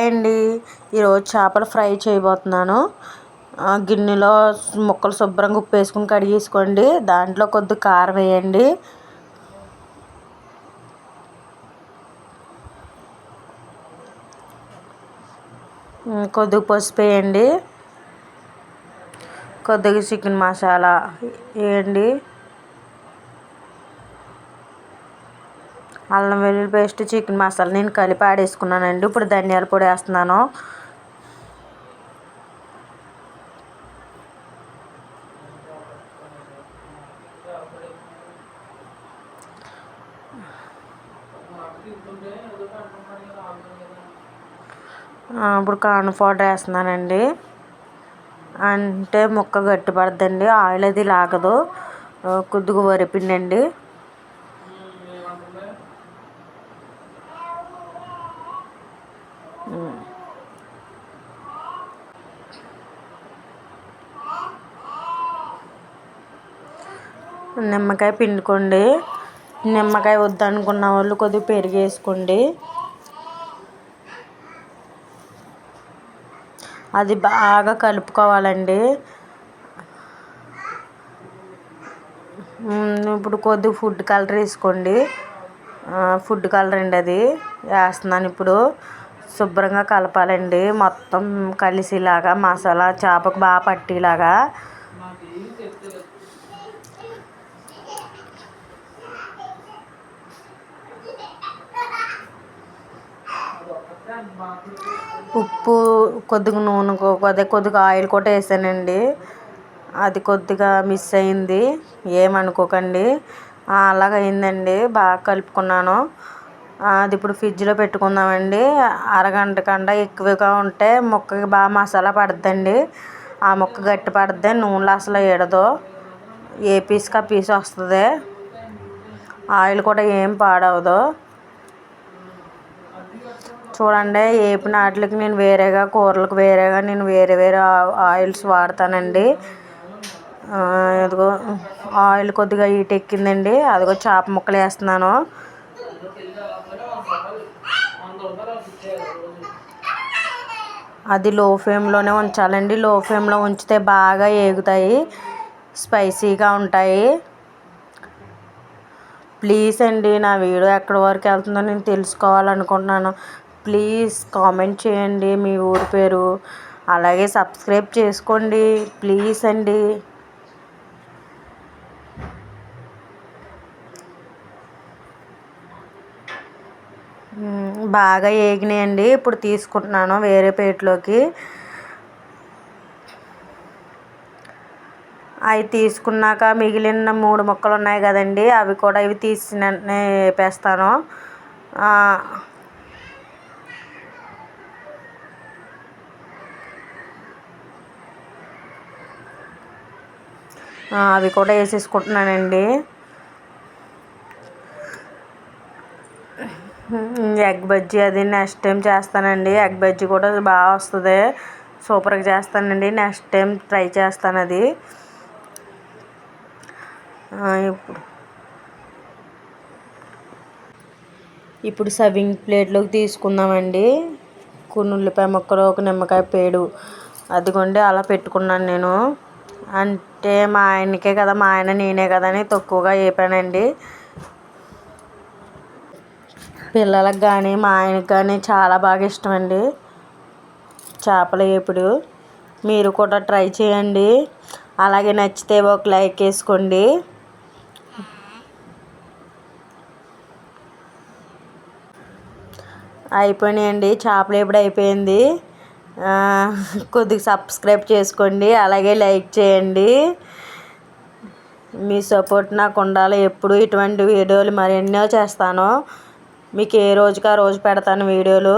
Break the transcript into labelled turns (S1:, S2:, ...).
S1: Hi అండి. ఈరోజు చేపల ఫ్రై చేయబోతున్నాను. గిన్నెలో ముక్కలు శుభ్రంగా ఉప్పు వేసుకుని కడిగేసుకోండి. దాంట్లో కొద్ది కారం వేయండి. కొద్దిగా పసుపు వేయండి. కొద్దిగా చికెన్ మసాలా వేయండి. అల్లం వెల్లుల్లి పేస్ట్, చికెన్ మసాలా నేను కలిపి ఆడేసుకున్నానండి. ఇప్పుడు ధనియాల పొడి వేస్తున్నాను. ఇప్పుడు కార్న్ పౌడర్ వేస్తున్నానండి. అంటే ముక్క గట్టి పడుతుందండి, ఆయిల్ అది లాగదు. కొద్దిగా వరిపిండి అండి. నిమ్మకాయ పిండుకోండి. నిమ్మకాయ వద్దనుకున్న వాళ్ళు కొద్దిగా పెరుగు వేసుకోండి. అది బాగా కలుపుకోవాలండి. ఇప్పుడు కొద్దిగా ఫుడ్ కలర్ వేసుకోండి. ఫుడ్ కలర్ అండి, అది వేస్తున్నాను. ఇప్పుడు శుభ్రంగా కలపాలండి, మొత్తం కలిసేలాగా మసాలా చేపకు బాగా పట్టేలాగా. ఉప్పు, కొద్దిగా నూనె, కొద్దిగా ఆయిల్ కూడా వేసానండి. అది కొద్దిగా మిస్ అయింది, ఏమనుకోకండి. అలాగ అయిందండి. బాగా కలుపుకున్నాను. అది ఇప్పుడు ఫ్రిడ్జ్లో పెట్టుకుందామండి. అరగంట కన్నా ఎక్కువగా ఉంటే ముక్కకి బాగా మసాలా పడుతుందండి. ఆ ముక్క గట్టి పడుతుంది, నూనెలో అసలు ఏడదు, ఏ పీస్కి ఆ పీస్ వస్తుంది. ఆయిల్ కూడా ఏం పాడవదు. చూడండి, ఏపిన వాటికి నేను వేరేగా, కూరలకు వేరేగా నేను వేరే వేరే ఆయిల్స్ వాడతానండి. ఇదిగో ఆయిల్ కొద్దిగా హీట్ ఎక్కిందండి. అదిగో చేప ముక్కలు వేస్తున్నాను. అది లో ఫ్లేమ్లోనే ఉంచాలండి. లో ఫ్లేమ్లో ఉంచితే బాగా ఏగుతాయి, స్పైసీగా ఉంటాయి. ప్లీజ్ అండి, నా వీడియో ఎక్కడి వరకు వెళ్తుందో నేను తెలుసుకోవాలనుకుంటున్నాను. ప్లీజ్ కామెంట్ చేయండి మీ ఊరి పేరు, అలాగే సబ్స్క్రైబ్ చేసుకోండి ప్లీజ్ అండి. బాగా ఏగినాయండి. ఇప్పుడు తీసుకుంటున్నాను వేరే ప్లేట్లోకి. అవి తీసుకున్నాక మిగిలిన 3 ముక్కలు ఉన్నాయి కదండి, అవి కూడా ఇవి తీసి వెంటనే వేపేస్తాను. అవి కూడా వేసేసుకుంటున్నానండి. ఎగ్ బజ్జీ అది నెక్స్ట్ టైం చేస్తానండి. ఎగ్ బజ్జీ కూడా బాగా వస్తుంది, సూపర్గా చేస్తానండి. నెక్స్ట్ టైం ట్రై చేస్తాను అది. ఇప్పుడు సర్వింగ్ ప్లేట్లోకి తీసుకుందామండి. కొన్ని ఉల్లిపాయ ముక్కలు, ఒక నిమ్మకాయ పేడు, అదిగోండి అలా పెట్టుకున్నాను నేను. అంటే మా ఆయనకే కదా, మా ఆయన నేనే కదా అని తక్కువగా వేపానండి. పిల్లలకు కానీ మా ఆయనకి కానీ చాలా బాగా ఇష్టం అండి చేపల వేపుడు. మీరు కూడా ట్రై చేయండి. అలాగే నచ్చితే ఒక లైక్ వేసుకోండి. అయిపోయినాయండి, చేపల వేపుడు అయిపోయింది. కొద్దిగా సబ్స్క్రైబ్ చేసుకోండి, అలాగే లైక్ చేయండి. మీ సపోర్ట్ నాకు ఉండాలి. ఎప్పుడు ఇటువంటి వీడియోలు మరెన్నో చేస్తాను. మీకు ఏ రోజుకి ఆ రోజు పెడతాను వీడియోలు.